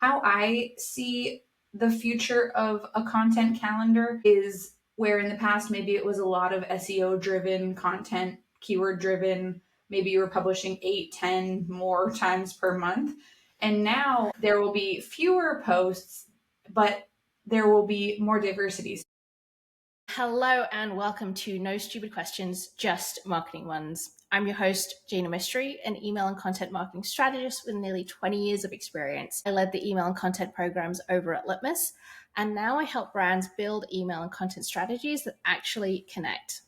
How I see the future of a content calendar is where in the past maybe it was a lot of SEO driven content, keyword driven. Maybe you were publishing 8, 10 more times per month. And now there will be fewer posts, but there will be more diversity. Hello and welcome to No Stupid Questions, Just Marketing Ones. I'm your host, Jaina Mistry, an email and content marketing strategist with nearly 20 years of experience. I led the email and content programs over at Litmus, and now I help brands build email and content strategies that actually connect.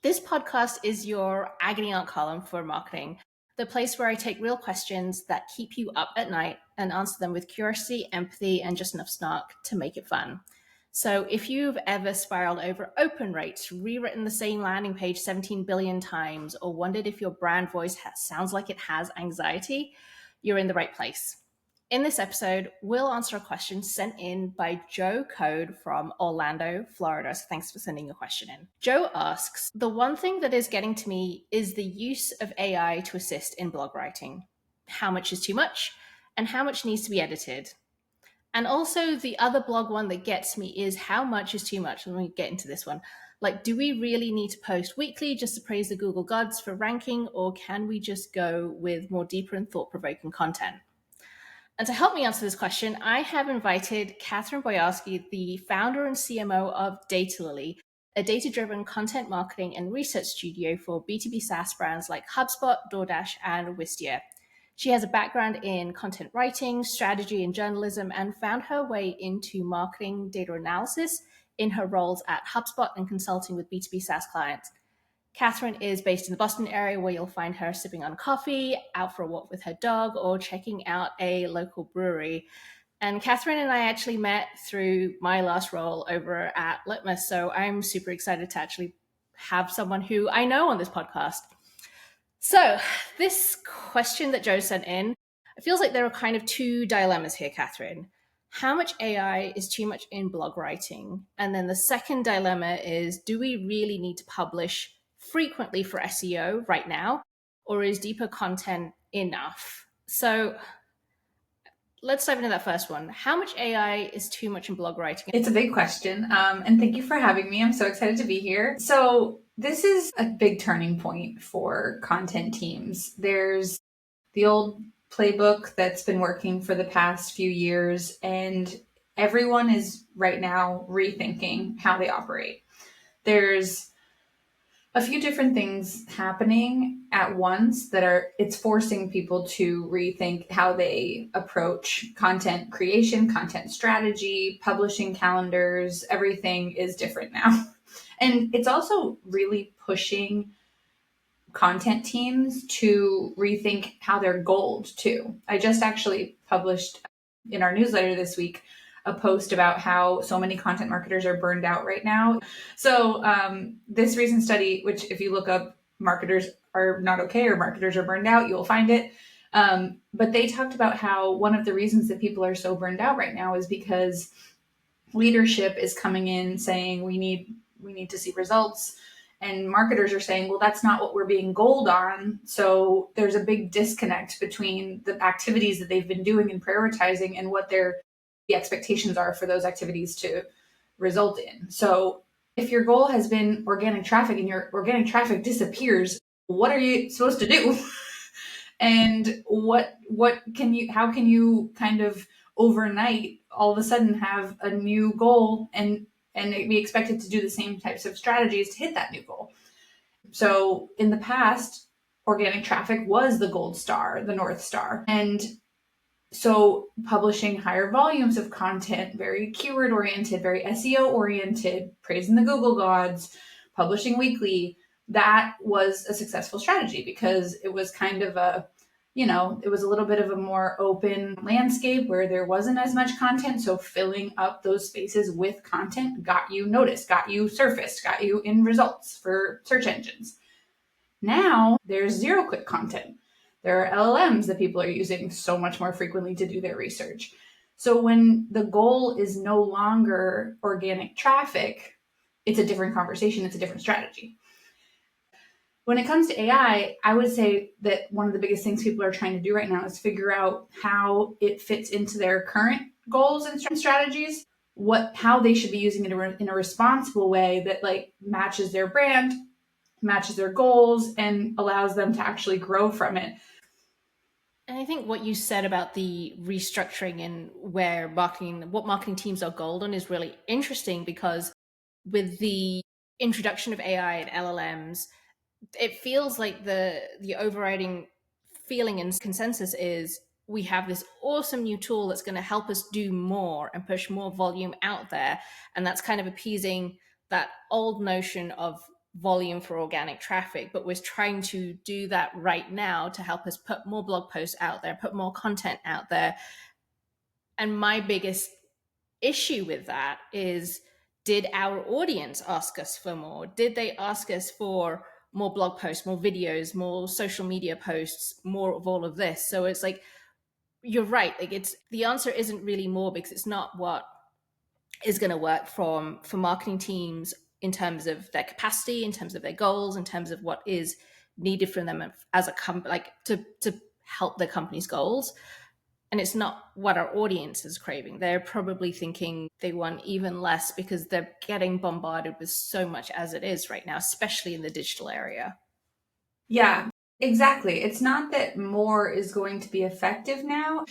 This podcast is your agony aunt column for marketing, the place where I take real questions that keep you up at night and answer them with curiosity, empathy, and just enough snark to make it fun. So if you've ever spiraled over open rates, rewritten the same landing page 17 billion times, or wondered if your brand voice sounds like it has anxiety, you're in the right place. In this episode, we'll answer a question sent in by Joe Code from Orlando, Florida. So thanks for sending your question in. Joe asks, the one thing that is getting to me is the use of AI to assist in blog writing. How much is too much and how much needs to be edited? And also the other blog one that gets me is how much is too much? Let me get into this one. Like, do we really need to post weekly just to praise the Google gods for ranking, or can we just go with more deeper and thought-provoking content? And to help me answer this question, I have invited Katherine Boyarsky, the founder and CMO of Datalily, a data-driven content marketing and research studio for B2B SaaS brands like HubSpot, DoorDash, and Wistia. She has a background in content writing, strategy, and journalism, and found her way into marketing data analysis in her roles at HubSpot and consulting with B2B SaaS clients. Katherine is based in the Boston area, where you'll find her sipping on coffee, out for a walk with her dog, or checking out a local brewery. And Katherine and I actually met through my last role over at Litmus, so I'm super excited to actually have someone who I know on this podcast. So this question that Joe sent in, it feels like there are kind of two dilemmas here, Katherine. How much AI is too much in blog writing? And then the second dilemma is, do we really need to publish frequently for SEO right now, or is deeper content enough? So let's dive into that first one. How much AI is too much in blog writing? It's a big question, and thank you for having me. I'm so excited to be here. So this is a big turning point for content teams. There's the old playbook that's been working for the past few years, and everyone is right now rethinking how they operate. There's a few different things happening at once it's forcing people to rethink how they approach content creation, content strategy, publishing calendars. Everything is different now. And it's also really pushing content teams to rethink how they're goaled too. I just actually published in our newsletter this week a post about how so many content marketers are burned out right now. So this recent study, which if you look up marketers are not okay or marketers are burned out, you'll find it. But they talked about how one of the reasons that people are so burned out right now is because leadership is coming in saying we need to see results. And marketers are saying, well, that's not what we're being goaled on. So there's a big disconnect between the activities that they've been doing and prioritizing and what the expectations are for those activities to result in. So if your goal has been organic traffic and your organic traffic disappears, what are you supposed to do? And how can you kind of overnight all of a sudden have a new goal and be expected to do the same types of strategies to hit that new goal? So in the past, organic traffic was the gold star, the North Star. And so publishing higher volumes of content, very keyword oriented, very SEO oriented, praising the Google gods, publishing weekly, that was a successful strategy because it was kind of it was a little bit of a more open landscape where there wasn't as much content. So filling up those spaces with content got you noticed, got you surfaced, got you in results for search engines. Now there's zero-click content. There are LLMs that people are using so much more frequently to do their research. So when the goal is no longer organic traffic, it's a different conversation. It's a different strategy. When it comes to AI, I would say that one of the biggest things people are trying to do right now is figure out how it fits into their current goals and strategies, how they should be using it in a responsible way that like matches their brand, matches their goals, and allows them to actually grow from it. And I think what you said about the restructuring and what marketing teams are golden is really interesting, because with the introduction of AI and LLMs, it feels like the overriding feeling and consensus is we have this awesome new tool that's going to help us do more and push more volume out there. And that's kind of appeasing that old notion of volume for organic traffic, but we're trying to do that right now to help us put more blog posts out there, put more content out there. And my biggest issue with that is, did our audience ask us for more? Did they ask us for more blog posts, more videos, more social media posts, more of all of this? So it's like, you're right. Like, it's the answer isn't really more, because it's not what is going to work for marketing teams in terms of their capacity, in terms of their goals, in terms of what is needed from them as a company, like to help their company's goals. And it's not what our audience is craving. They're probably thinking they want even less because they're getting bombarded with so much as it is right now, especially in the digital area. Yeah, exactly. It's not that more is going to be effective now.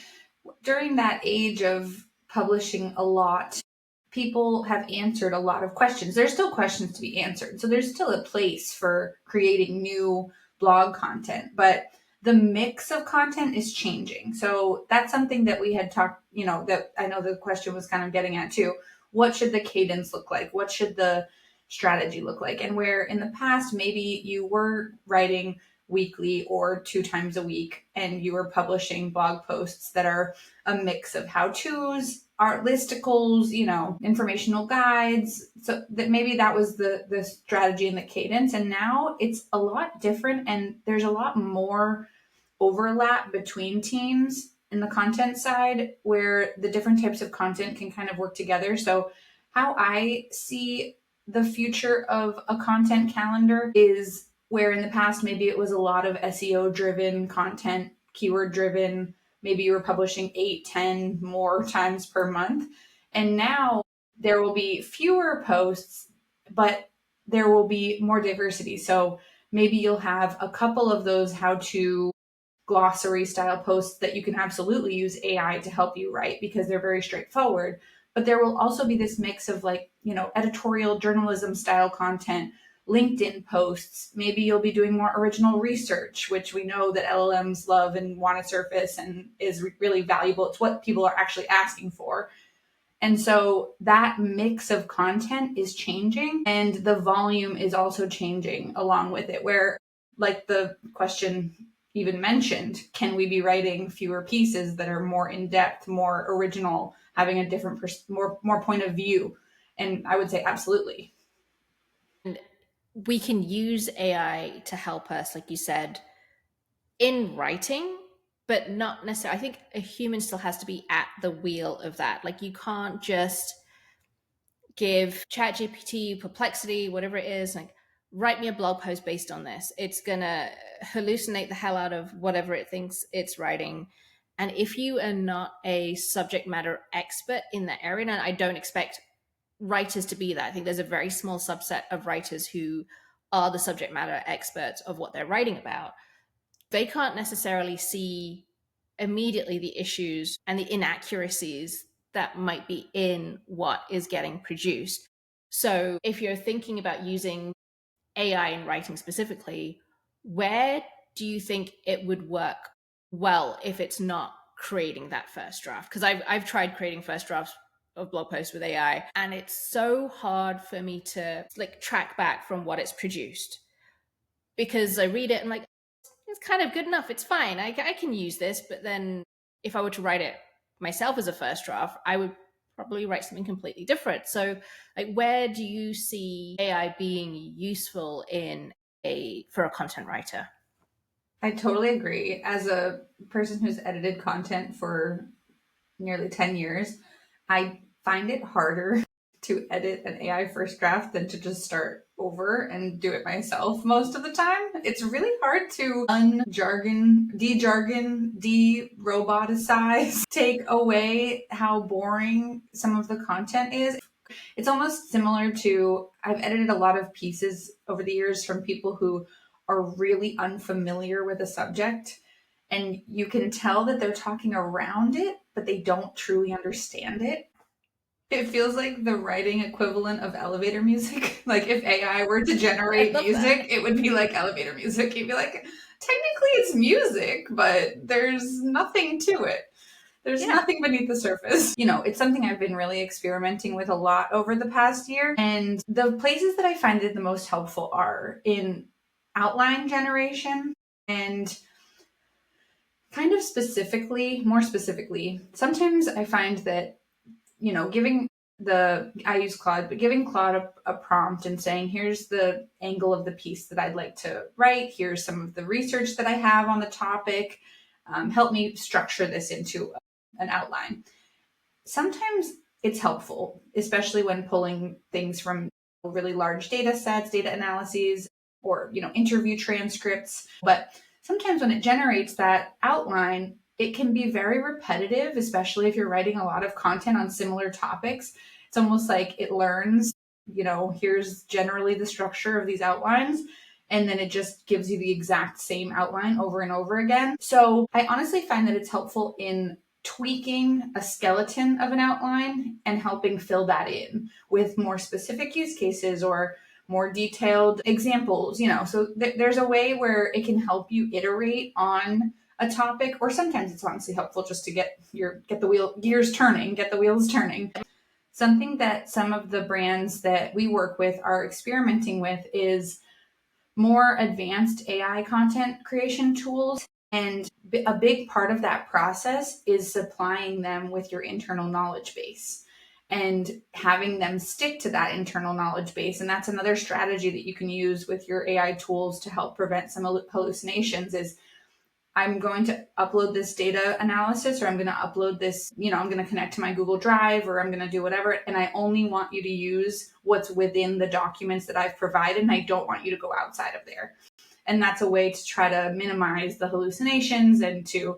During that age of publishing a lot, people have answered a lot of questions. There's still questions to be answered. So there's still a place for creating new blog content, but the mix of content is changing. So that's something that we had talked, that I know the question was kind of getting at too. What should the cadence look like? What should the strategy look like? And where in the past, maybe you were writing weekly or 2 times a week and you were publishing blog posts that are a mix of how-tos, art listicles, informational guides. So that maybe that was the strategy and the cadence. And now it's a lot different, and there's a lot more overlap between teams in the content side where the different types of content can kind of work together. So how I see the future of a content calendar is where in the past maybe it was a lot of SEO driven content, keyword driven. Maybe you were publishing 8, 10 more times per month. And now there will be fewer posts, but there will be more diversity. So maybe you'll have a couple of those how to glossary style posts that you can absolutely use AI to help you write because they're very straightforward. But there will also be this mix of editorial journalism style content, LinkedIn posts. Maybe you'll be doing more original research, which we know that LLMs love and want to surface and is really valuable. It's what people are actually asking for. And so that mix of content is changing, and the volume is also changing along with it, where like the question even mentioned, can we be writing fewer pieces that are more in depth, more original, having a different more point of view? And I would say absolutely. And we can use AI to help us, like you said, in writing, but not necessarily. I think a human still has to be at the wheel of that. Like, you can't just give ChatGPT, Perplexity, whatever it is, like, write me a blog post based on this. It's gonna hallucinate the hell out of whatever it thinks it's writing. And if you are not a subject matter expert in that area, and I don't expect writers to be that. I think there's a very small subset of writers who are the subject matter experts of what they're writing about. They can't necessarily see immediately the issues and the inaccuracies that might be in what is getting produced. So if you're thinking about using AI in writing specifically, where do you think it would work well if it's not creating that first draft? Because I've tried creating first drafts of blog posts with AI, and it's so hard for me to like track back from what it's produced, because I read it and like, it's kind of good enough. It's fine. I can use this. But then if I were to write it myself as a first draft, I would probably write something completely different. So like, where do you see AI being useful for a content writer? I totally agree. As a person who's edited content for nearly 10 years, I find it harder to edit an AI first draft than to just start over and do it myself most of the time. It's really hard to de-jargon, de-roboticize, take away how boring some of the content is. It's almost similar to, I've edited a lot of pieces over the years from people who are really unfamiliar with a subject, and you can tell that they're talking around it, but they don't truly understand it. It feels like the writing equivalent of elevator music. Like if AI were to I generate love that. music, it would be like elevator music. You'd be like, technically it's music, but there's nothing to it. There's Yeah. nothing beneath the surface. It's something I've been really experimenting with a lot over the past year. And the places that I find it the most helpful are in outline generation and kind of more specifically, sometimes I find that, I use Claude, but giving Claude a prompt and saying, here's the angle of the piece that I'd like to write. Here's some of the research that I have on the topic. Help me structure this into an outline. Sometimes it's helpful, especially when pulling things from really large data sets, data analyses, or interview transcripts. But sometimes when it generates that outline, it can be very repetitive, especially if you're writing a lot of content on similar topics. It's almost like it learns, here's generally the structure of these outlines, and then it just gives you the exact same outline over and over again. So I honestly find that it's helpful in tweaking a skeleton of an outline and helping fill that in with more specific use cases or more detailed examples, so there's a way where it can help you iterate on a topic, or sometimes it's honestly helpful just to get the wheels turning. Something that some of the brands that we work with are experimenting with is more advanced AI content creation tools. And a big part of that process is supplying them with your internal knowledge base and having them stick to that internal knowledge base. And that's another strategy that you can use with your AI tools to help prevent some hallucinations is, I'm going to upload this data analysis, or I'm going to upload this, I'm going to connect to my Google Drive, or I'm going to do whatever. And I only want you to use what's within the documents that I've provided. And I don't want you to go outside of there. And that's a way to try to minimize the hallucinations and to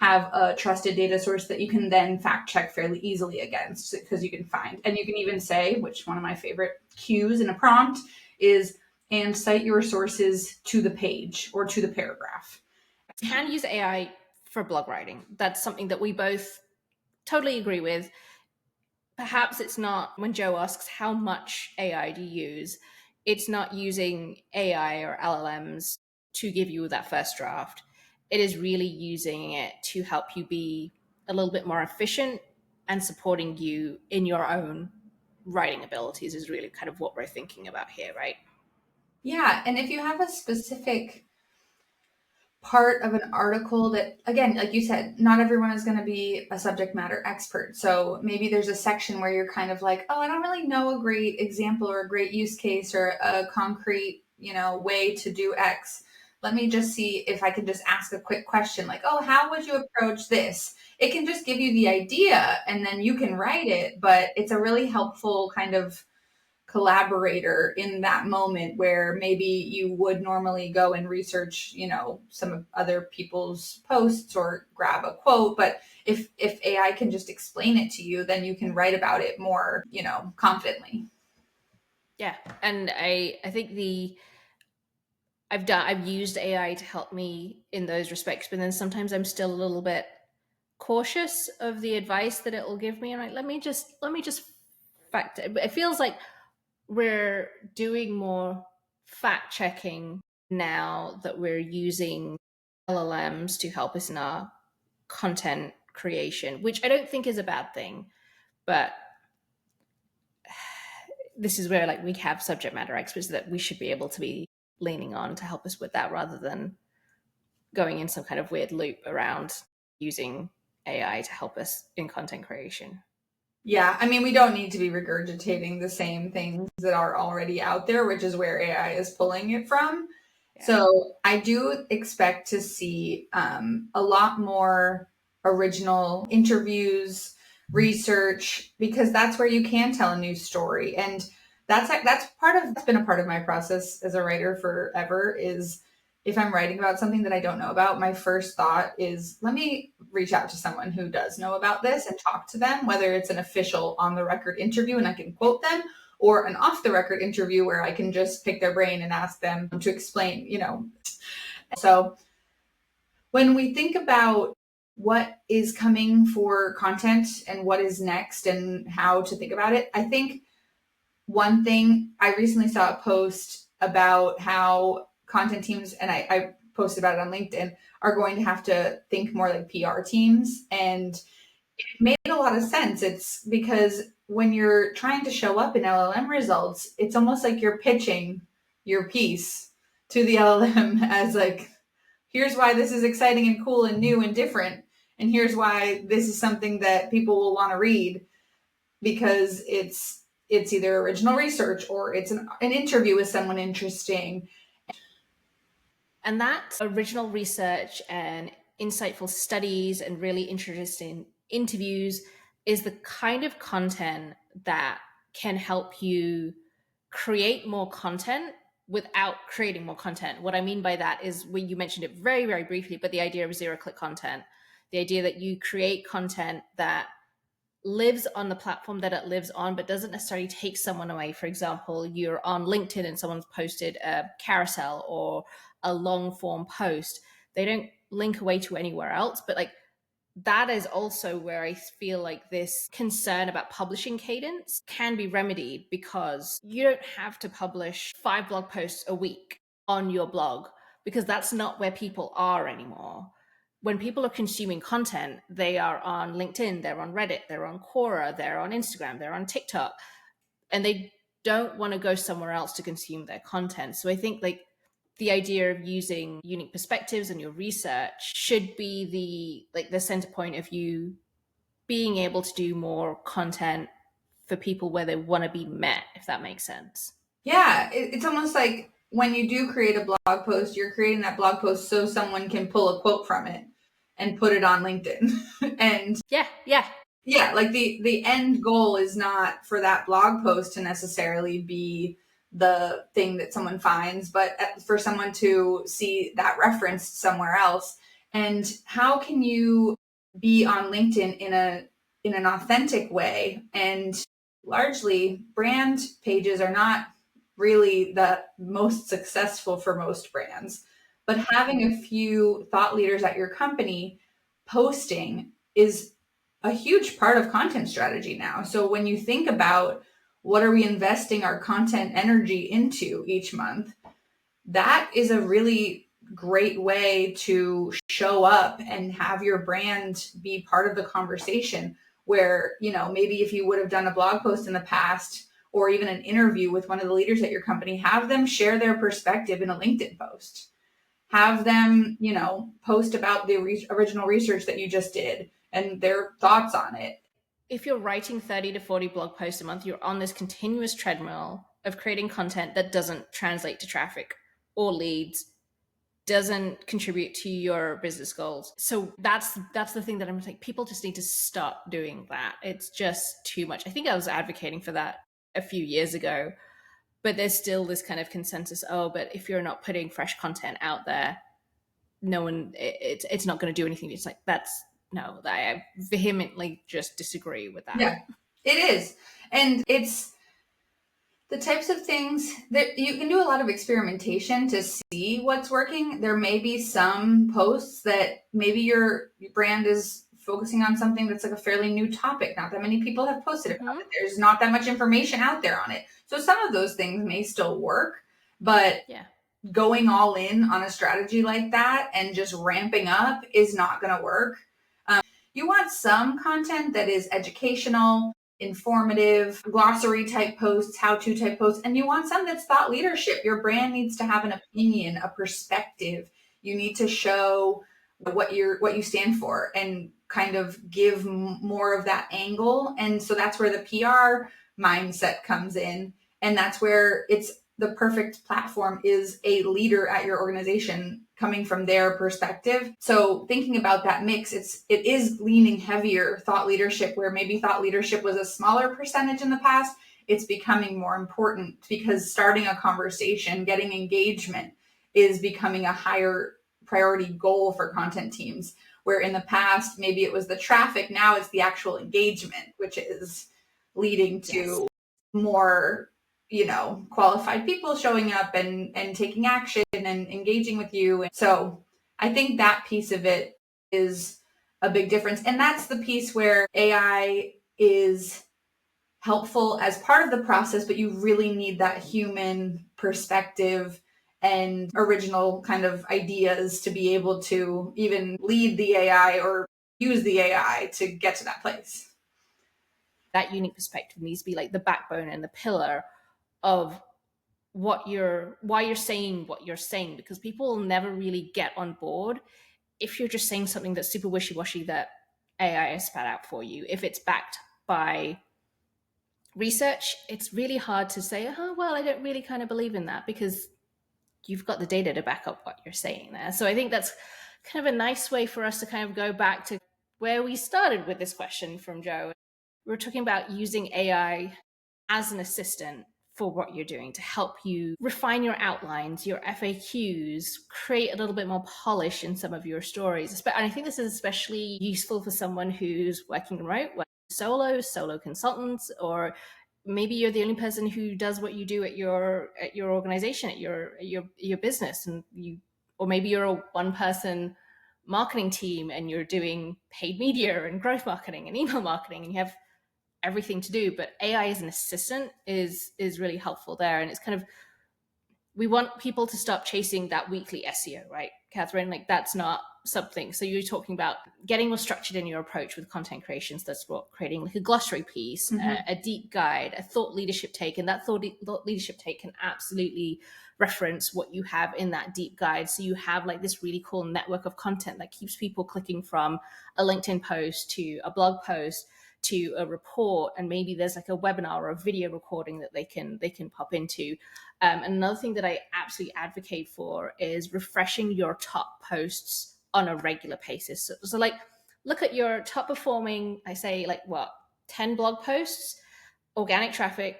have a trusted data source that you can then fact check fairly easily against, because you can find, and you can even say, which one of my favorite cues in a prompt is, and cite your sources to the page or to the paragraph. Can use AI for blog writing. That's something that we both totally agree with. Perhaps it's not, when Joe asks how much AI do you use, it's not using AI or LLMs to give you that first draft. It is really using it to help you be a little bit more efficient and supporting you in your own writing abilities is really kind of what we're thinking about here, right? Yeah. And if you have a specific part of an article that, again, like you said, not everyone is going to be a subject matter expert. So maybe there's a section where you're kind of like, oh, I don't really know a great example or a great use case or a concrete, way to do X. Let me just see if I can just ask a quick question like, oh, how would you approach this? It can just give you the idea and then you can write it, but it's a really helpful kind of collaborator in that moment where maybe you would normally go and research, some of other people's posts or grab a quote. But if AI can just explain it to you, then you can write about it more, confidently. Yeah. And I think I've used AI to help me in those respects, but then sometimes I'm still a little bit cautious of the advice that it will give me. And like, let me just fact it. It feels like we're doing more fact checking now that we're using LLMs to help us in our content creation, which I don't think is a bad thing. But this is where like we have subject matter experts that we should be able to be leaning on to help us with that rather than going in some kind of weird loop around using AI to help us in content creation. Yeah, I mean, we don't need to be regurgitating the same things that are already out there, which is where AI is pulling it from. Yeah. So I do expect to see a lot more original interviews, research, because that's where you can tell a new story. And that's been a part of my process as a writer forever. Is if I'm writing about something that I don't know about, my first thought is, let me reach out to someone who does know about this and talk to them, whether it's an official on the record interview and I can quote them, or an off the record interview where I can just pick their brain and ask them to explain, So when we think about what is coming for content and what is next and how to think about it, I think one thing, I recently saw a post about how content teams, and I posted about it on LinkedIn, are going to have to think more like PR teams. And it made a lot of sense. It's because when you're trying to show up in LLM results, it's almost like you're pitching your piece to the LLM as like, here's why this is exciting and cool and new and different. And here's why this is something that people will want to read, because it's either original research or it's an interview with someone interesting. And that original research and insightful studies and really interesting interviews is the kind of content that can help you create more content without creating more content. What I mean by that is, when you mentioned it very, very briefly, but the idea of zero-click content, the idea that you create content that lives on the platform that it lives on, but doesn't necessarily take someone away. For example, you're on LinkedIn and someone's posted a carousel or a long form post. They don't link away to anywhere else, but like, that is also where I feel like this concern about publishing cadence can be remedied, because you don't have to publish 5 blog posts a week on your blog, because that's not where people are anymore. When people are consuming content, they are on LinkedIn, they're on Reddit, they're on Quora, they're on Instagram, they're on TikTok, and they don't want to go somewhere else to consume their content. So I think like the idea of using unique perspectives and your research should be the center point of you being able to do more content for people where they want to be met, if that makes sense. Yeah, it's almost like when you do create a blog post, you're creating that blog post so someone can pull a quote from it and put it on LinkedIn. And yeah, like the end goal is not for that blog post to necessarily be the thing that someone finds, but for someone to see that referenced somewhere else. And how can you be on LinkedIn in an authentic way? And largely, brand pages are not really the most successful for most brands, but having a few thought leaders at your company posting is a huge part of content strategy now. So when you think about what are we investing our content energy into each month, that is a really great way to show up and have your brand be part of the conversation, where, maybe if you would have done a blog post in the past or even an interview with one of the leaders at your company, have them share their perspective in a LinkedIn post. Have them, post about the original research that you just did and their thoughts on it. If you're writing 30 to 40 blog posts a month, you're on this continuous treadmill of creating content that doesn't translate to traffic or leads, doesn't contribute to your business goals. So that's the thing that I'm like, people just need to stop doing that. It's just too much. I think I was advocating for that a few years ago, but there's still this kind of consensus, but if you're not putting fresh content out there, no one, it's not going to do anything. It's like, no, I vehemently just disagree with that. Yeah, it is. And it's the types of things that you can do a lot of experimentation to see what's working. There may be some posts that maybe your brand is focusing on something that's like a fairly new topic. Not that many people have posted about it. There's not that much information out there on it. So some of those things may still work, but going all in on a strategy like that and just ramping up is not going to work. You want some content that is educational, informative, glossary type posts, how-to type posts, and you want some that's thought leadership. Your brand needs to have an opinion, a perspective. You need to show what you stand for and kind of give more of that angle. And so that's where the PR mindset comes in, and that's where it's the perfect platform is a leader at your organization coming from their perspective. So thinking about that mix, it is leaning heavier thought leadership, where maybe thought leadership was a smaller percentage in the past. it's becoming more important because starting a conversation, getting engagement is becoming a higher priority goal for content teams. Where in the past, maybe it was the traffic, now it's the actual engagement, which is leading to more, qualified people showing up and taking action and engaging with you. And so I think that piece of it is a big difference. And that's the piece where AI is helpful as part of the process, but you really need that human perspective and original kind of ideas to be able to even lead the AI or use the AI to get to that place. That unique perspective needs to be like the backbone and the pillar of why you're saying what you're saying, because people will never really get on board if you're just saying something that's super wishy-washy that AI has spat out for you. If it's backed by research, it's really hard to say, oh, well, I don't really kind of believe in that, because you've got the data to back up what you're saying there. So I think that's kind of a nice way for us to kind of go back to where we started with this question from Joe. We were talking about using AI as an assistant for what you're doing to help you refine your outlines, your FAQs, create a little bit more polish in some of your stories. And I think this is especially useful for someone who's working remote, solo consultants, or maybe you're the only person who does what you do at your organization, at your business, and or maybe you're a one person marketing team and you're doing paid media and growth marketing and email marketing, and you have everything to do, but AI as an assistant is really helpful there. And it's kind of, we want people to stop chasing that weekly SEO, right, Katherine? Like, that's not something. So you're talking about getting more structured in your approach with content creations. That's what creating like a glossary piece, a deep guide, a thought leadership take, and that thought leadership take can absolutely reference what you have in that deep guide. So you have like this really cool network of content that keeps people clicking from a LinkedIn post to a blog post to a report, and maybe there's like a webinar or a video recording that they can pop into. And another thing that I absolutely advocate for is refreshing your top posts on a regular basis. So like, look at your top performing, I say like 10 blog posts, organic traffic,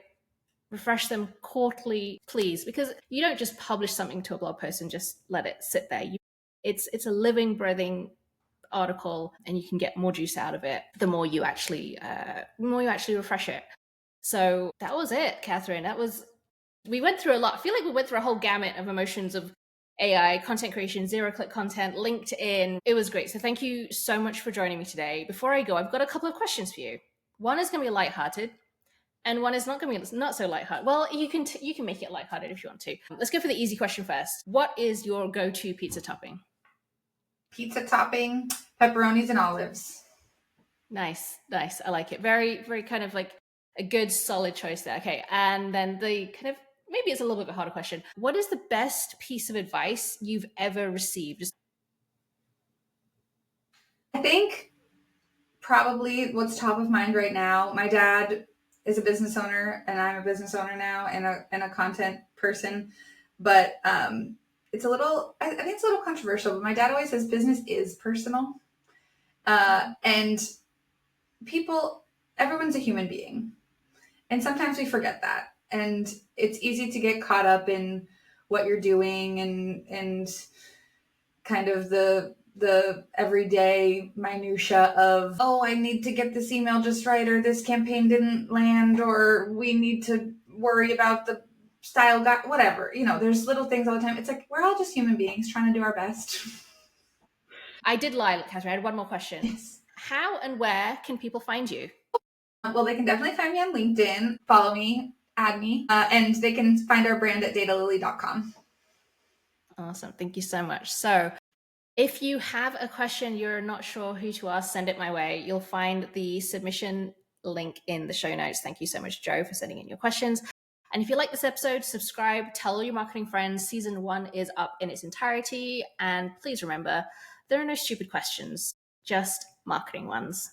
refresh them quarterly, please, because you don't just publish something to a blog post and just let it sit there. It's a living, breathing article, and you can get more juice out of it the more you actually refresh it. So that was it, Katherine. We went through a lot. I feel like we went through a whole gamut of emotions of AI, content creation, zero-click content, LinkedIn. It was great. So thank you so much for joining me today. Before I go, I've got a couple of questions for you. One is going to be lighthearted, and one is not going to be not so lighthearted. Well, you can make it lighthearted if you want to. Let's go for the easy question first. What is your go-to pizza topping? Pizza topping, pepperonis and olives. Nice. I like it. Very, very kind of like a good, solid choice there. Okay. And then the kind of, maybe it's a little bit of a harder question. What is the best piece of advice you've ever received? I think probably what's top of mind right now, my dad is a business owner and I'm a business owner now and a content person. But it's a little, I think it's a little controversial, but my dad always says business is personal. And everyone's a human being. And sometimes we forget that. And it's easy to get caught up in what you're doing and kind of the everyday minutia of, oh, I need to get this email just right, or this campaign didn't land, or we need to worry about the style guide, whatever. There's little things all the time. It's like, we're all just human beings trying to do our best. I did lie, Katherine. I had one more question. Yes. How and where can people find you? Well, they can definitely find me on LinkedIn, follow me, add me, and they can find our brand at datalily.com. Awesome. Thank you so much. So if you have a question you're not sure who to ask, send it my way. You'll find the submission link in the show notes. Thank you so much, Joe, for sending in your questions. And if you like this episode, subscribe, tell all your marketing friends. Season 1 is up in its entirety. And please remember, there are no stupid questions, just marketing ones.